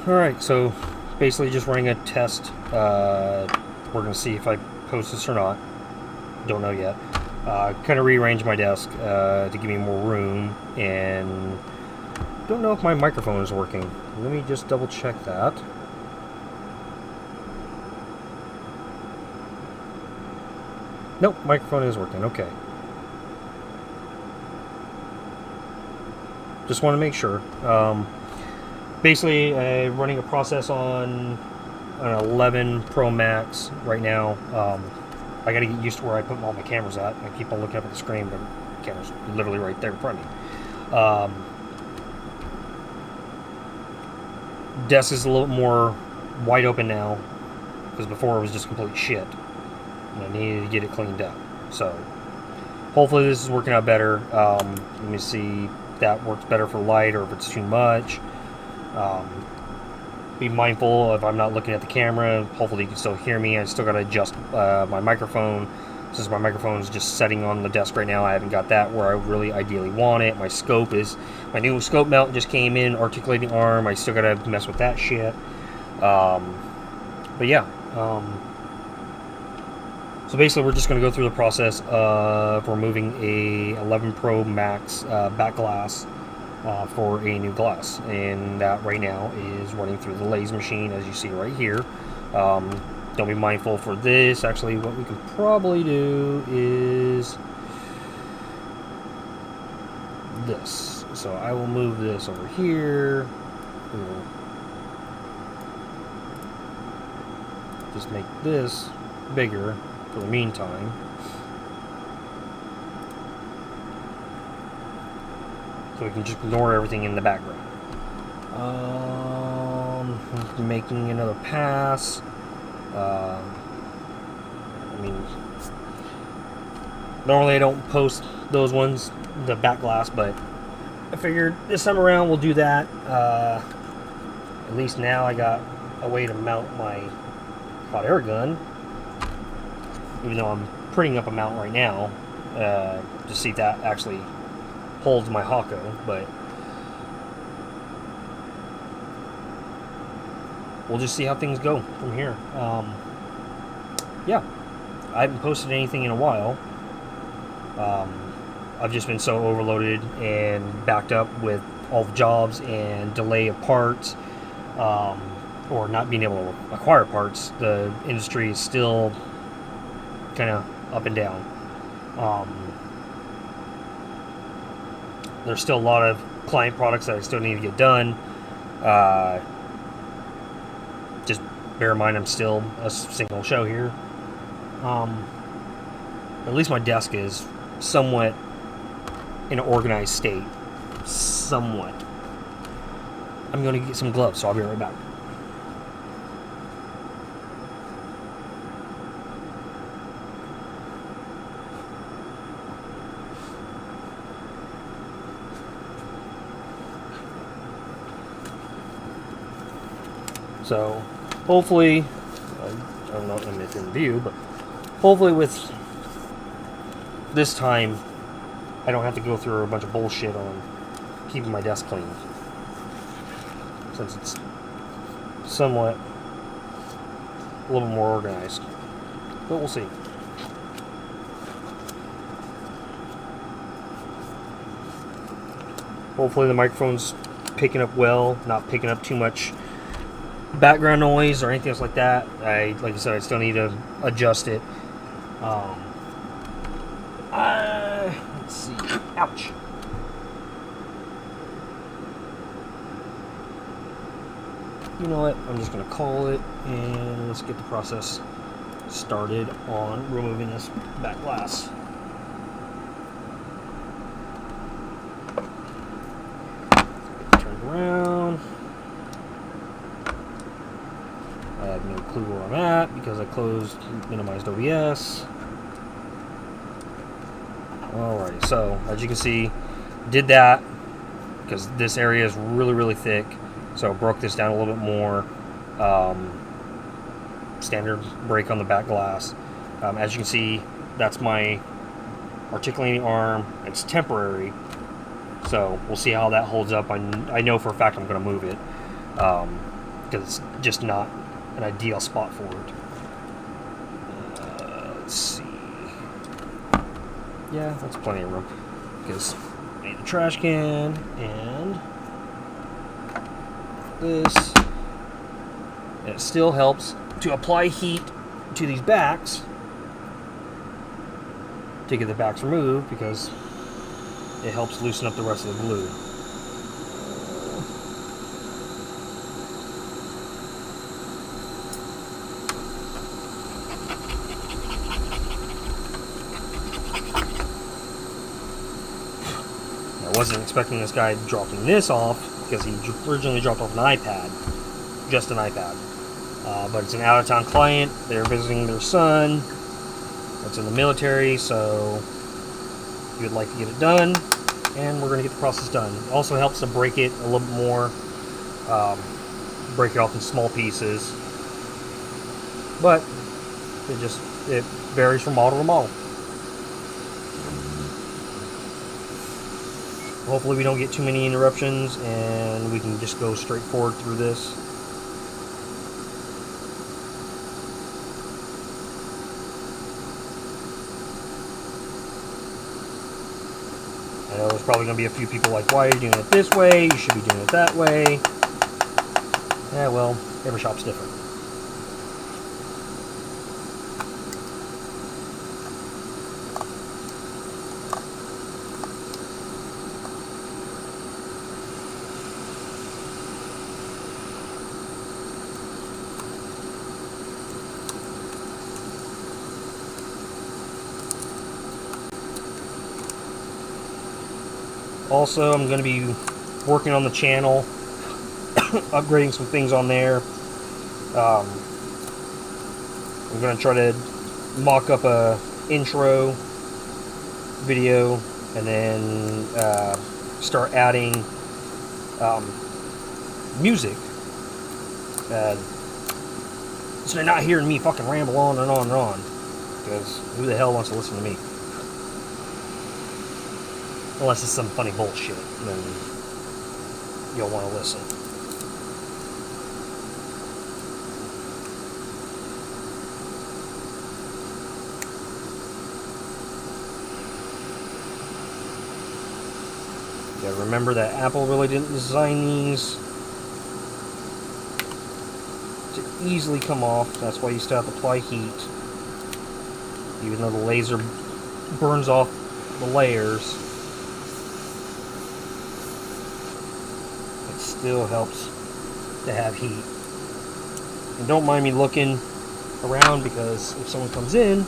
Alright, so basically just running a test. We're going to see if I post this or not. Don't know yet. Kind of rearranged my desk to give me more room, and don't know if my microphone is working. Let me just double check that. Nope, microphone is working. Okay. Just want to make sure. Basically, running a process on an 11 Pro Max right now. I got to get used to where I put all my cameras at. I keep on looking up at the screen, but the camera's literally right there in front of me. Desk is a little more wide open now, because before it was just complete shit, and I needed to get it cleaned up. So hopefully this is working out better. Let me see if that works better for light or if it's too much. Be mindful if I'm not looking at the camera. Hopefully you can still hear me. I still got to adjust my microphone. Since my microphone is just setting on the desk right now, I haven't got that where I really ideally want it. My new scope mount just came in, articulating arm. I still got to mess with that shit. But yeah. So basically we're just going to go through the process of removing a 11 Pro Max back glass for a new glass, and that right now is running through the lathe machine, as you see right here. Don't be mindful for this. Actually, what we can probably do is this. So I will move this over here. We'll just make this bigger for the meantime. So we can just ignore everything in the background. Making another pass. I mean, normally I don't post those ones, the back glass, but I figured this time around we'll do that. At least now I got a way to mount my hot air gun, even though I'm printing up a mount right now to see if that actually holds my Hako, but we'll just see how things go from here. Yeah, I haven't posted anything in a while. I've just been so overloaded and backed up with all the jobs and delay of parts, or not being able to acquire parts. The industry is still kind of up and down. There's still a lot of client products that I still need to get done. Just bear in mind I'm still a single show here. At least my desk is somewhat in an organized state. Somewhat. I'm going to get some gloves, so I'll be right back. So, hopefully, I don't know if I'm in view, but hopefully with this time, I don't have to go through a bunch of bullshit on keeping my desk clean. Since it's somewhat a little more organized. But we'll see. Hopefully the microphone's picking up well, not picking up too much background noise or anything else like that. Like I said, I still need to adjust it. Let's see. Ouch. You know what? I'm just going to call it, and let's get the process started on removing this back glass. Turn around. I have no clue where I'm at because I minimized OBS. Alrighty, so as you can see, did that because this area is really, really thick. So broke this down a little bit more. Standard break on the back glass. As you can see, that's my articulating arm. It's temporary, so we'll see how that holds up. I know for a fact I'm going to move it. because it's just not an ideal spot for it. Let's see. Yeah, that's plenty of room. Because I need the trash can and this. And it still helps to apply heat to these backs to get the backs removed, because it helps loosen up the rest of the glue. I wasn't expecting this guy dropping this off, because he originally dropped off an iPad, just an iPad. But it's an out-of-town client. They're visiting their son. It's in the military, so he would like to get it done, and we're going to get the process done. It also helps to break it a little bit more, break it off in small pieces, but it varies from model to model. Hopefully we don't get too many interruptions and we can just go straight forward through this. I know there's probably going to be a few people like, why are you doing it this way? You should be doing it that way. Yeah, well, every shop's different. Also, I'm going to be working on the channel, upgrading some things on there. I'm going to try to mock up a intro video and then start adding music. So they're not hearing me fucking ramble on and on and on. Because who the hell wants to listen to me? Unless it's some funny bullshit, then you'll want to listen. You gotta remember that Apple really didn't design these to easily come off. That's why you still have to apply heat. Even though the laser burns off the layers, still helps to have heat. And don't mind me looking around, because if someone comes in,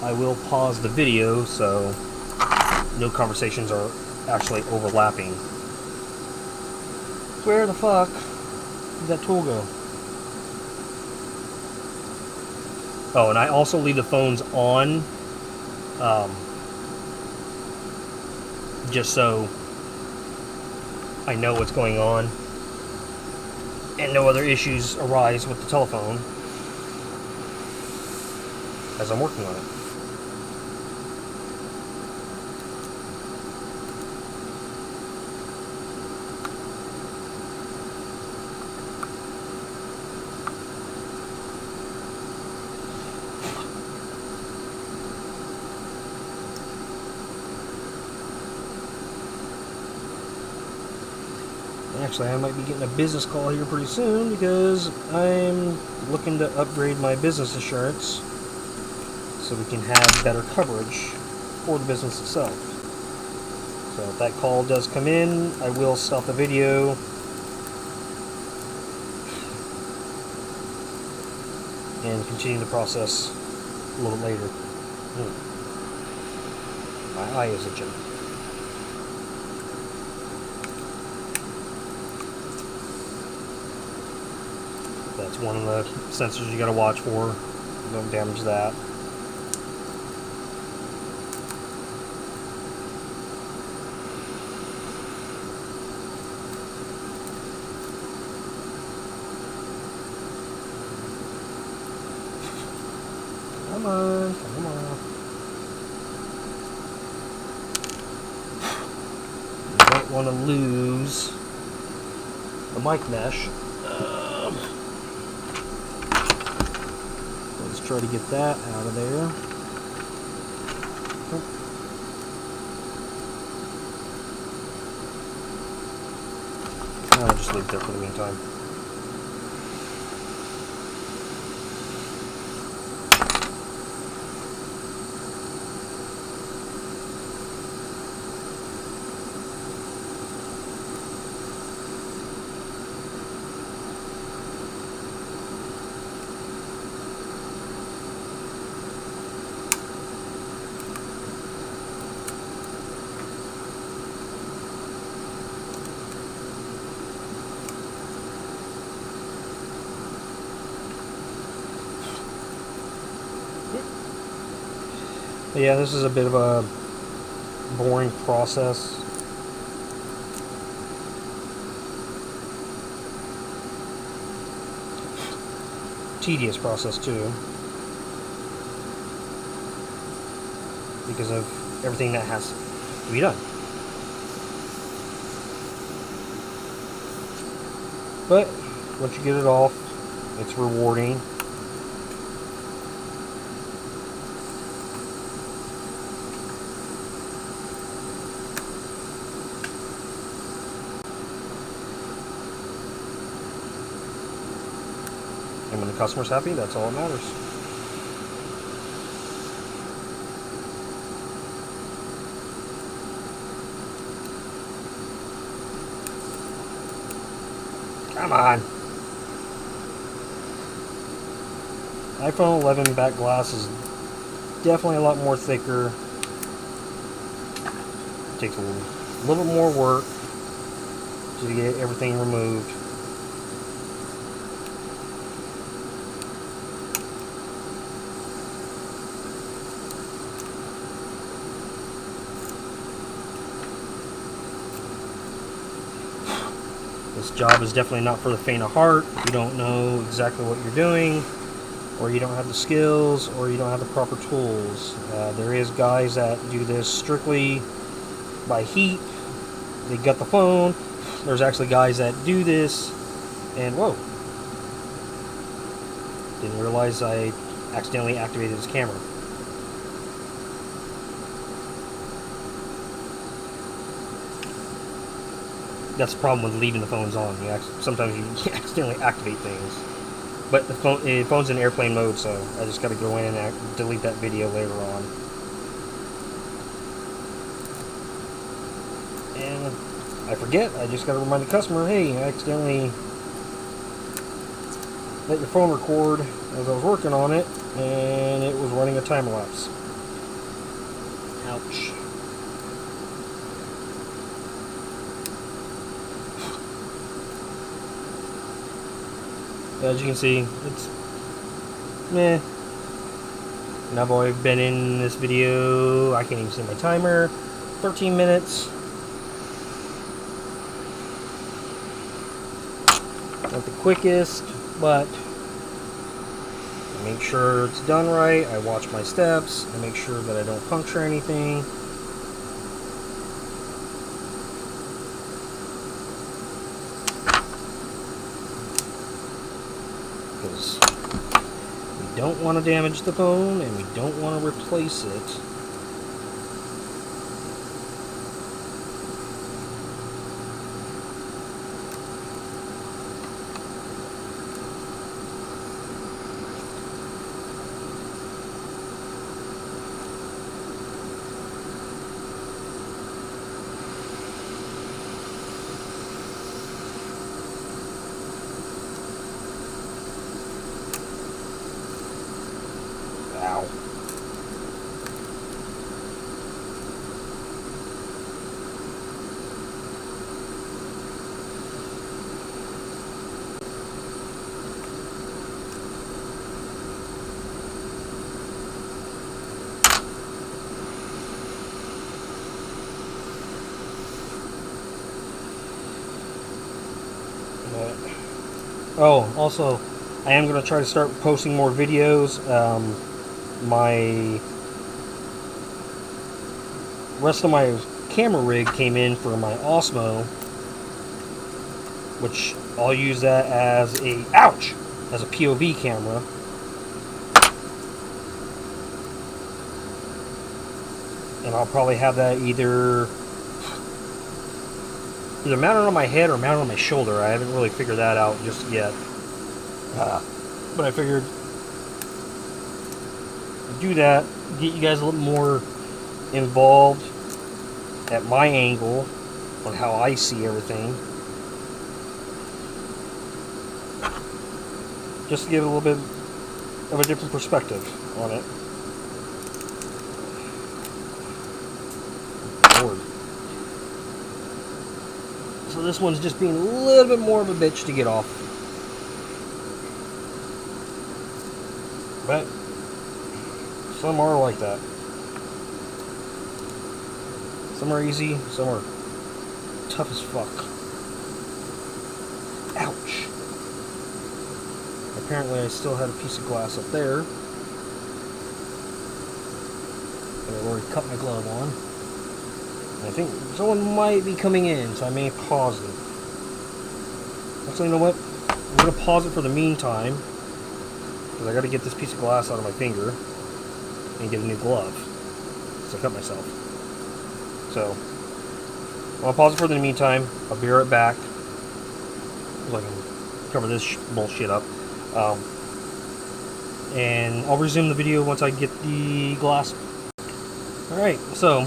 I will pause the video so no conversations are actually overlapping. Where the fuck did that tool go? Oh, and I also leave the phones on just so I know what's going on and no other issues arise with the telephone as I'm working on it. Actually, I might be getting a business call here pretty soon, because I'm looking to upgrade my business insurance so we can have better coverage for the business itself. So if that call does come in, I will stop the video and continue the process a little later. My eye is itching. That's one of the sensors you gotta watch for. Don't damage that. Come on, come on. You don't want to lose the mic mesh. Let's try to get that out of there. I'll just leave it there for the meantime. Yeah, this is a bit of a boring process. Tedious process too, because of everything that has to be done. But once you get it off, it's rewarding. And when the customer's happy, that's all that matters. Come on. iPhone 11 back glass is definitely a lot more thicker. It takes a little bit more work to get everything removed. This job is definitely not for the faint of heart. If you don't know exactly what you're doing, or you don't have the skills, or you don't have the proper tools. There is guys that do this strictly by heat. They gut the phone. There's actually guys that do this, and whoa. Didn't realize I accidentally activated his camera. That's the problem with leaving the phones on. Sometimes you accidentally activate things. But the phone's in airplane mode, so I just got to go in and delete that video later on. And I forget. I just got to remind the customer, hey, I accidentally let your phone record as I was working on it, and it was running a time lapse. Ouch. As you can see, it's meh. And I've already been in this video, I can't even see my timer, 13 minutes. Not the quickest, but I make sure it's done right. I watch my steps. I make sure that I don't puncture anything. Because we don't want to damage the phone and we don't want to replace it. Ow. Oh, also, I am going to try to start posting more videos. My rest of my camera rig came in for my Osmo, which I'll use that as a as a POV camera. And I'll probably have that either mounted on my head or mounted on my shoulder. I haven't really figured that out just yet. But I figured do that, get you guys a little more involved at my angle on how I see everything. Just to give a little bit of a different perspective on it. Lord. So this one's just being a little bit more of a bitch to get off. But some are like that. Some are easy, some are tough as fuck. Ouch. Apparently I still had a piece of glass up there that I've already cut my glove on. I think someone might be coming in, so I may pause it. Actually, you know what? I'm going to pause it for the meantime, because I got to get this piece of glass out of my finger and get a new glove, because I cut myself. So, I'll pause it for the meantime. I'll be right back, so I can cover this bullshit up. And I'll resume the video once I get the glass. Alright, so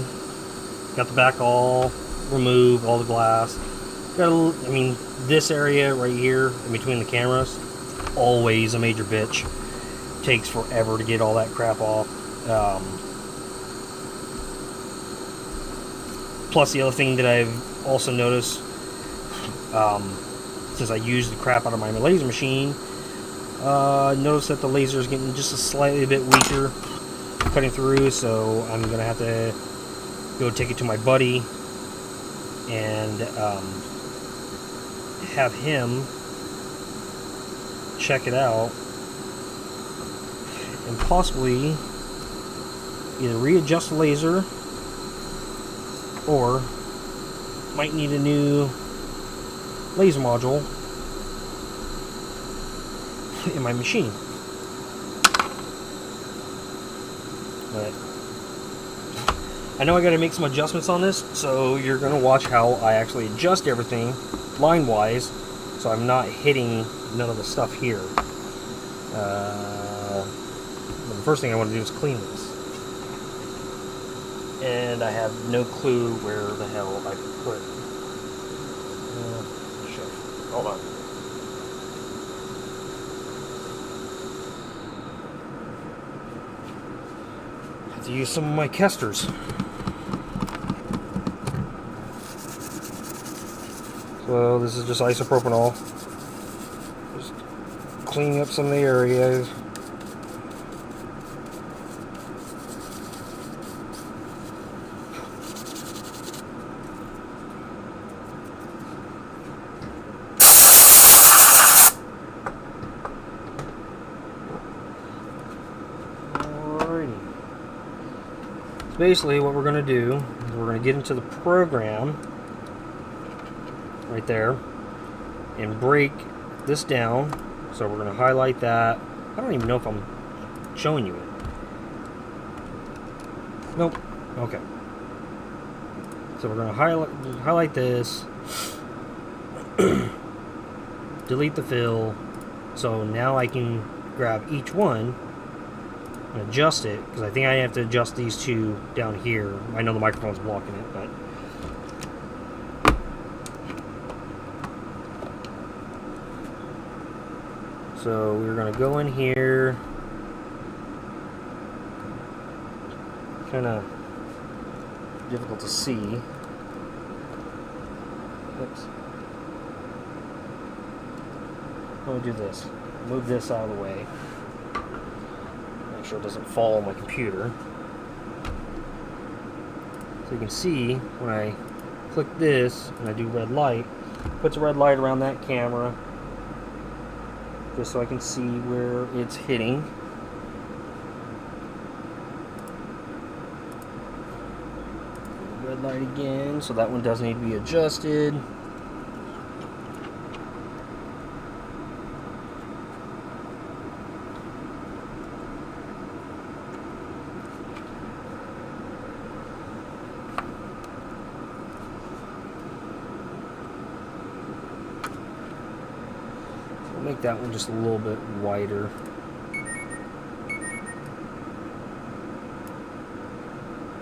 got the back all removed, all the glass. I mean, this area right here in between the cameras, always a major bitch. Takes forever to get all that crap off. Plus, the other thing that I've also noticed, since I used the crap out of my laser machine, noticed that the laser is getting just a slightly bit weaker cutting through, so I'm gonna have to go take it to my buddy and have him check it out and possibly either readjust the laser or might need a new laser module in my machine. But I know I gotta make some adjustments on this, so you're gonna watch how I actually adjust everything line wise so I'm not hitting none of the stuff here. The first thing I want to do is clean this. And I have no clue where the hell I put shit. Hold on. Have to use some of my Kesters. So this is just isopropanol. Just cleaning up some of the areas. Alrighty. So basically what we're going to do is we're going to get into the program right there and break this down. So we're going to highlight that. I don't even know if I'm showing you it. Nope. Okay. So we're going to highlight this, delete the fill. So now I can grab each one and adjust it, because I think I have to adjust these two down here. I know the microphone's blocking it, but so we're going to go in here, kind of difficult to see. Oops. Let me do this. Move this out of the way. Make sure it doesn't fall on my computer. So you can see when I click this and I do red light, it puts a red light around that camera, just so I can see where it's hitting. Red light again, so that one does need to be adjusted. I'll make that one just a little bit wider.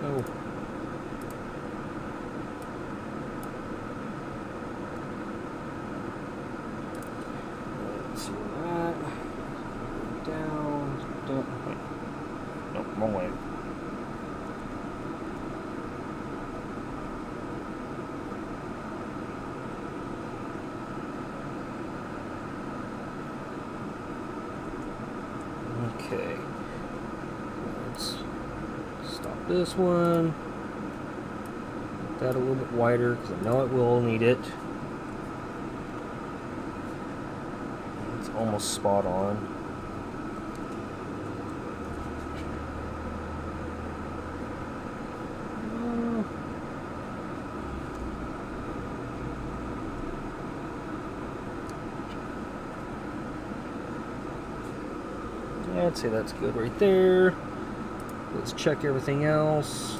Oh. Let's see that. Down. Wait. Nope, wrong way. Okay. Let's stop this one. Make that a little bit wider because I know it will need it. It's almost spot on. Yeah, I'd say that's good right there. Let's check everything else.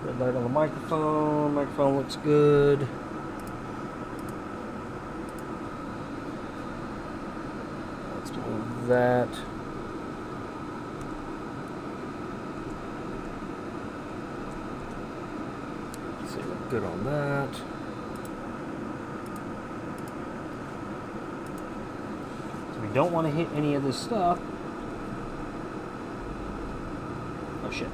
Red light on the microphone. Microphone looks good. Let's move that. Let's see, we're good on that. We don't want to hit any of this stuff. Oh shit.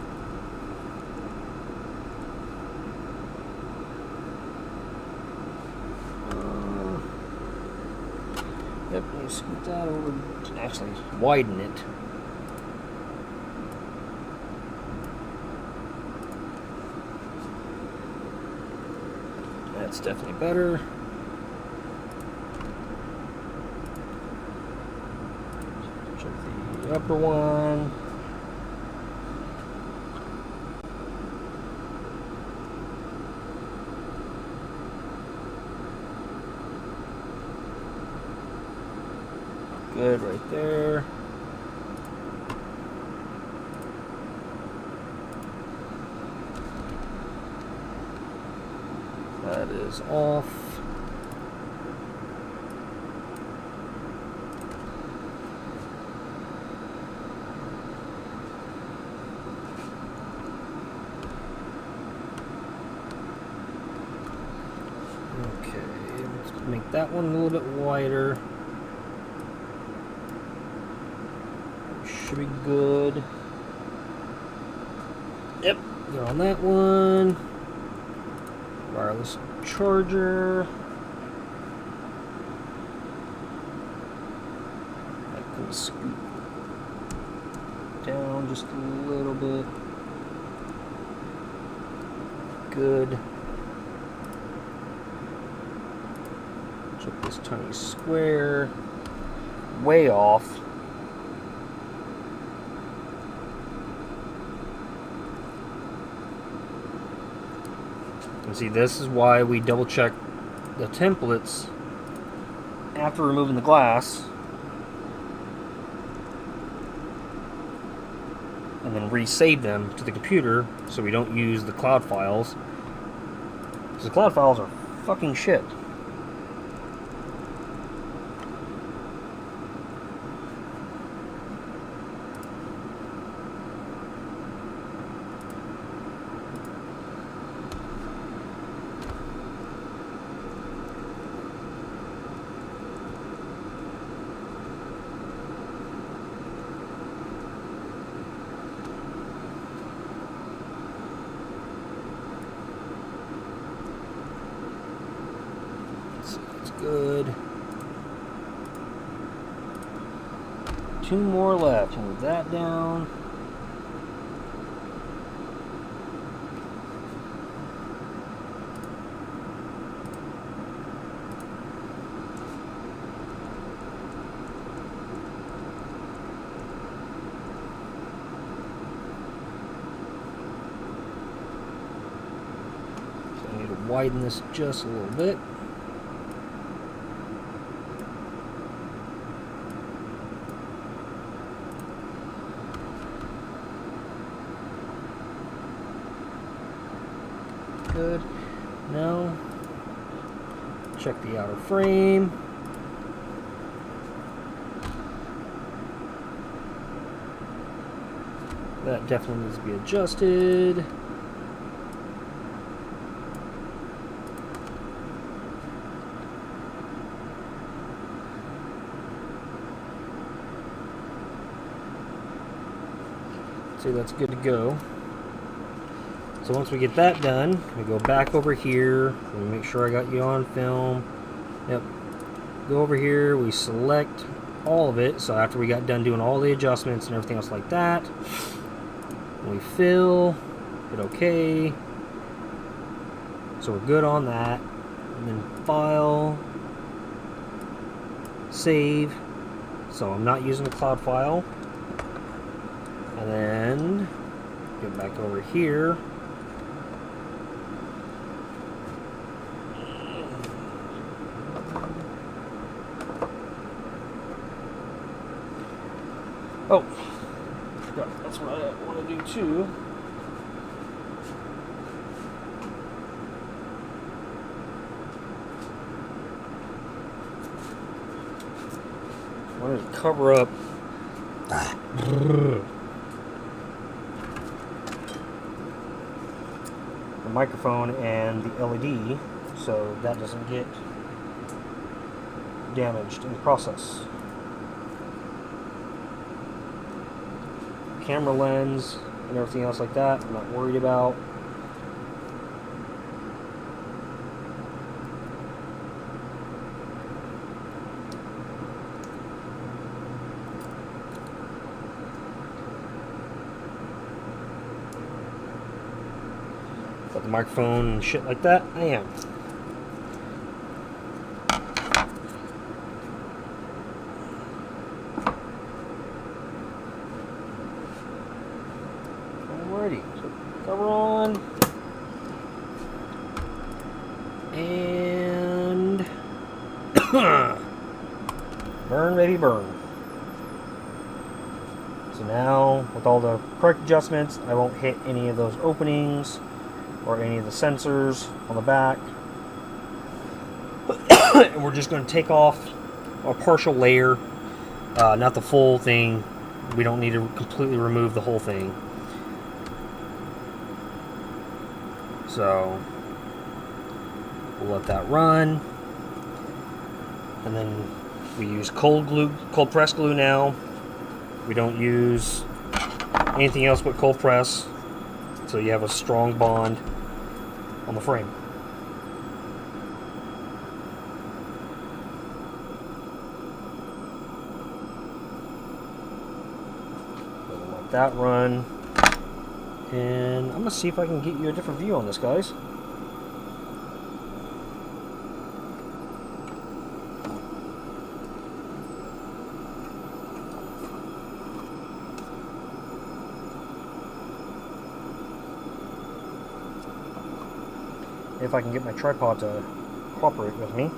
Yep, you scoot that over. Actually, widen it. That's definitely better. Check the upper one. Good right there. That is off. Okay, let's make that one a little bit wider. Should be good. Yep, good on that one. Wireless charger. I can scoot down just a little bit. Good. Check this tiny square. Way off. And see, this is why we double check the templates after removing the glass and then resave them to the computer so we don't use the cloud files, because the cloud files are fucking shit. Good. 2 more left. Move that down. So I need to widen this just a little bit. Good. Now, check the outer frame. That definitely needs to be adjusted. See, that's good to go. So once we get that done, we go back over here. We make sure I got you on film. Yep. Go over here, we select all of it. So after we got done doing all the adjustments and everything else like that, we fill, hit OK. So we're good on that. And then file, save. So I'm not using the cloud file. And then get back over here. Oh, that's what I want to do too. I want to cover up. The microphone and the LED so that doesn't get damaged in the process. Camera lens and everything else like that, I'm not worried about. But the microphone and shit like that, I am. Alrighty, so cover on. And burn, baby, burn. So now, with all the correct adjustments, I won't hit any of those openings or any of the sensors on the back. And we're just going to take off a partial layer, not the full thing. We don't need to completely remove the whole thing. So we'll let that run, and then we use cold press glue now. We don't use anything else but cold press, so you have a strong bond on the frame. So we'll let that run. And I'm going to see if I can get you a different view on this, guys. If I can get my tripod to cooperate with me.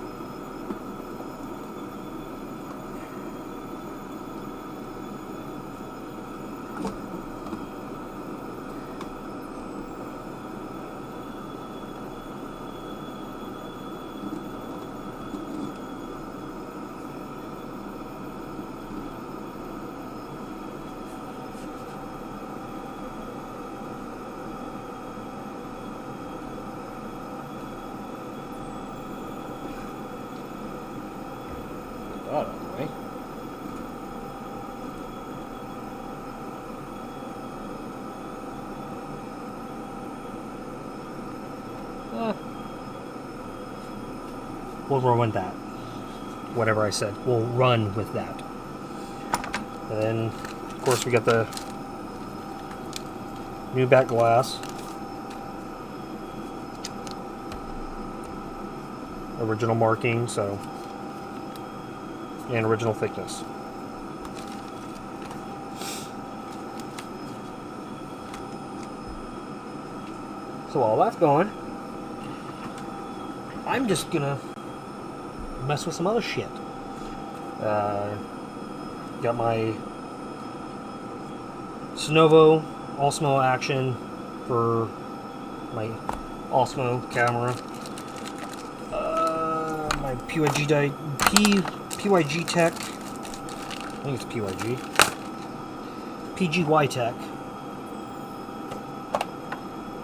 Out of the way. We'll run with that. Whatever I said, we'll run with that. And then, of course, we got the new back glass. Original marking, so. And original thickness. So while that's going, I'm just gonna mess with some other shit. Got my Sonovo Osmo Action for my Osmo camera. My PYG Tech, I think it's PYG, PGY Tech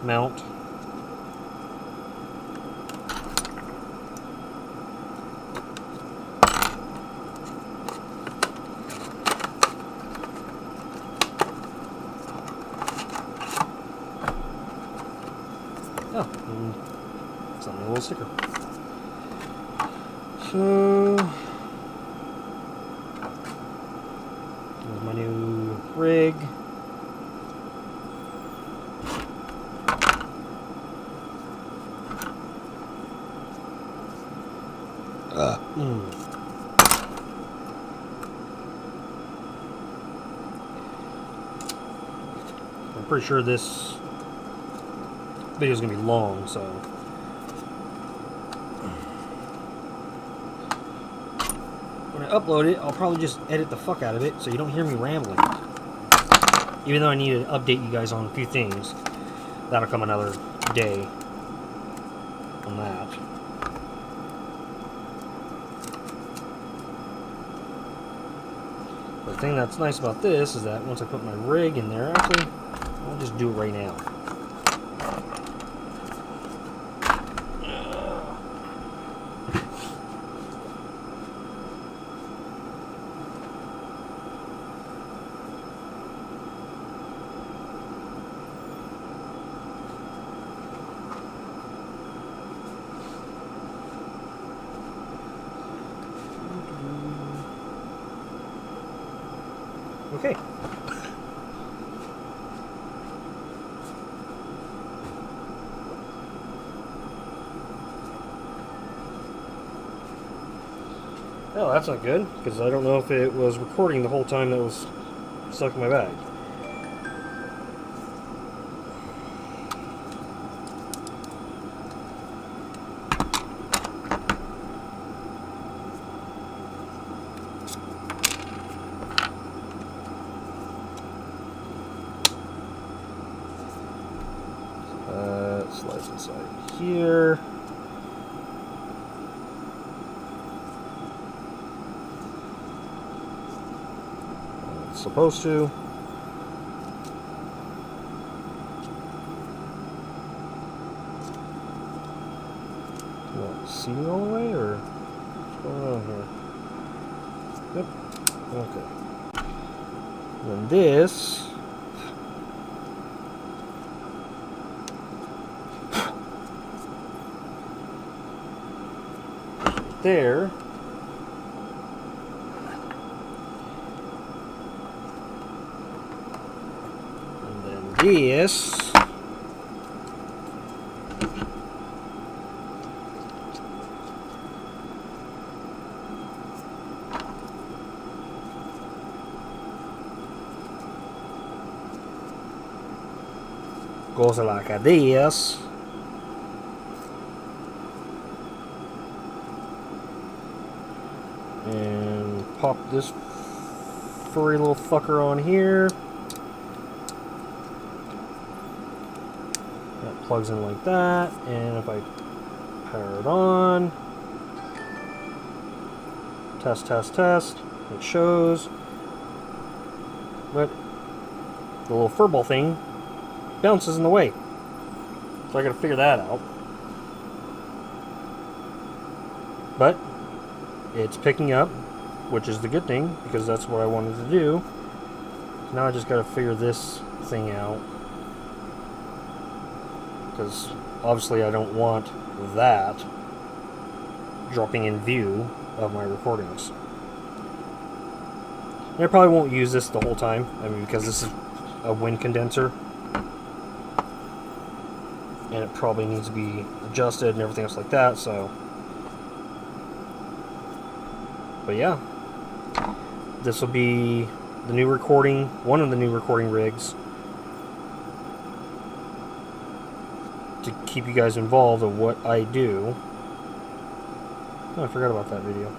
mount. Oh, and something, a little sticker. So, here's my new rig. I'm pretty sure this video is going to be long, so when I upload it, I'll probably just edit the fuck out of it so you don't hear me rambling. Even though I need to update you guys on a few things, that'll come another day on that. The thing that's nice about this is that once I put my rig in there, actually, I'll just do it right now. Okay. Oh, that's not good, because I don't know if it was recording the whole time that was stuck in my bag. Slides inside here. It's supposed to. What, seating all the way, or what's going on here? Yep. Okay. And this. There. And then this. Goes like this. And pop this furry little fucker on here. That plugs in like that, and if I power it on, test, it shows, but the little furball thing bounces in the way. So I gotta figure that out. But it's picking up, which is the good thing, because that's what I wanted to do. So now I just gotta figure this thing out, because obviously I don't want that dropping in view of my recordings. And I probably won't use this the whole time, I mean, because this is a wind condenser, and it probably needs to be adjusted and everything else like that, so. But yeah, this will be the new recording, one of the new recording rigs, to keep you guys involved of what I do. Oh, I forgot about that video.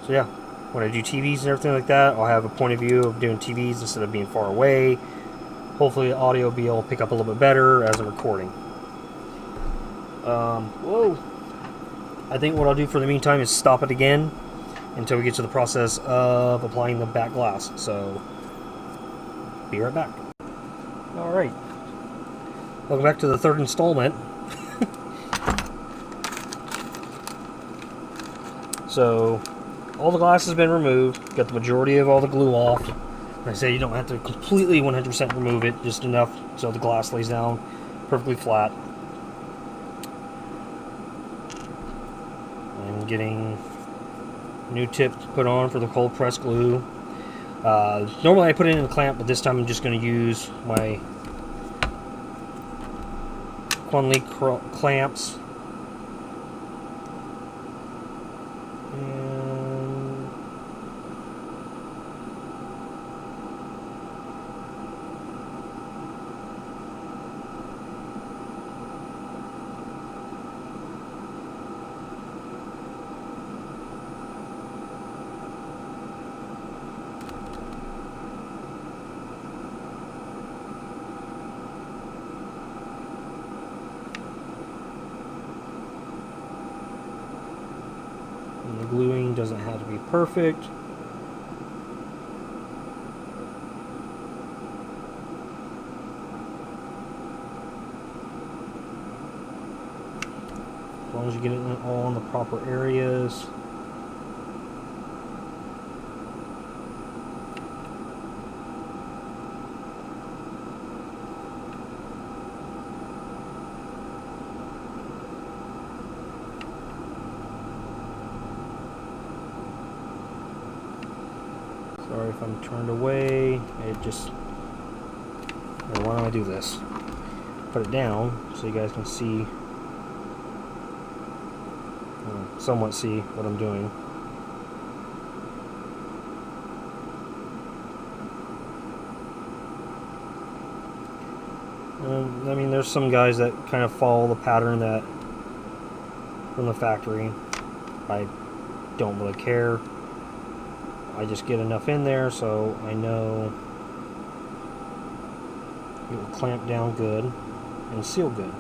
So yeah, when I do TVs and everything like that, I'll have a point of view of doing TVs instead of being far away. Hopefully the audio will be able to pick up a little bit better as I'm recording. Whoa. I think what I'll do for the meantime is stop it again until we get to the process of applying the back glass. So, be right back. Alright. Welcome back to the third installment. So, all the glass has been removed. Got the majority of all the glue off. Like I say, you don't have to completely 100% remove it, just enough so the glass lays down perfectly flat. I'm getting new tip put on for the cold press glue. Normally I put it in a clamp, but this time I'm just going to use my Quanly clamps. And the gluing doesn't have to be perfect. As long as you get it all in the proper areas. Sorry if I'm turned away. It just... why don't I do this? Put it down so you guys can see, somewhat see what I'm doing. I mean, there's some guys that kind of follow the pattern that from the factory. I don't really care. I just get enough in there so I know it will clamp down good and seal good.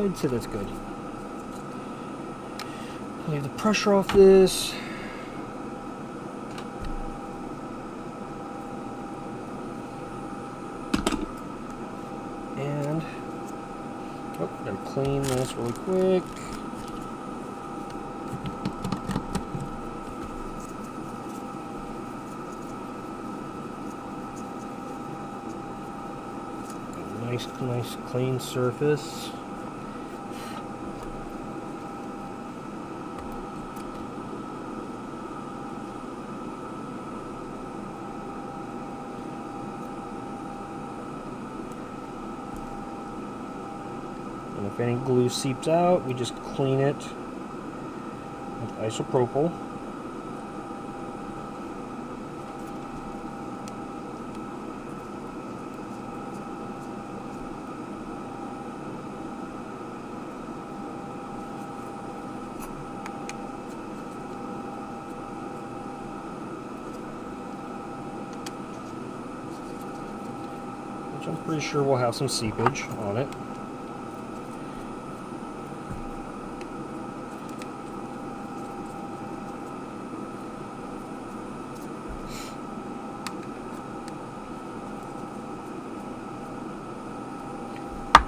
I'd say that's good. Leave the pressure off this. And gotta clean this really quick. Nice clean surface. And if any glue seeps out, we just clean it with isopropyl. Which I'm pretty sure will have some seepage on it.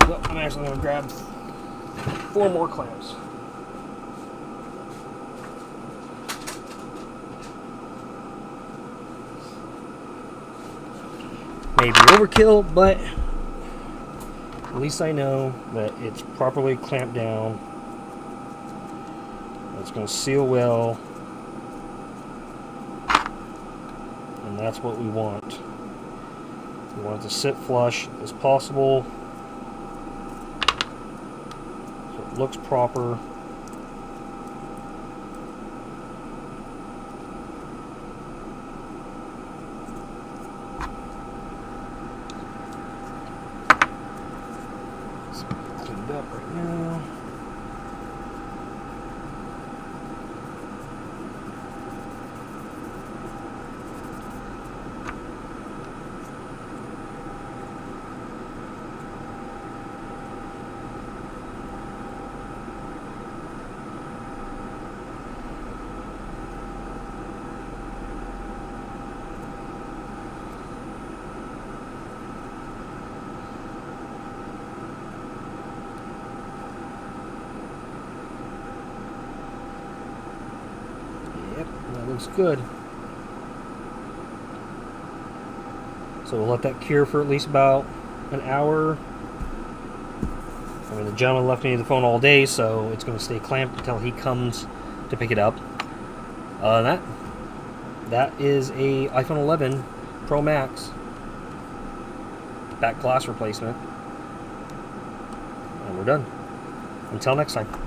So I'm actually going to grab 4 more clamps. Maybe overkill, but at least I know that it's properly clamped down. It's going to seal well, and that's what we want. We want it to sit flush as possible, so it looks proper. up right now. Yep, that looks good. So we'll let that cure for at least about an hour. I mean, the gentleman left me the phone all day, so it's going to stay clamped until he comes to pick it up. That is a iPhone 11 Pro Max back glass replacement. And we're done. Until next time.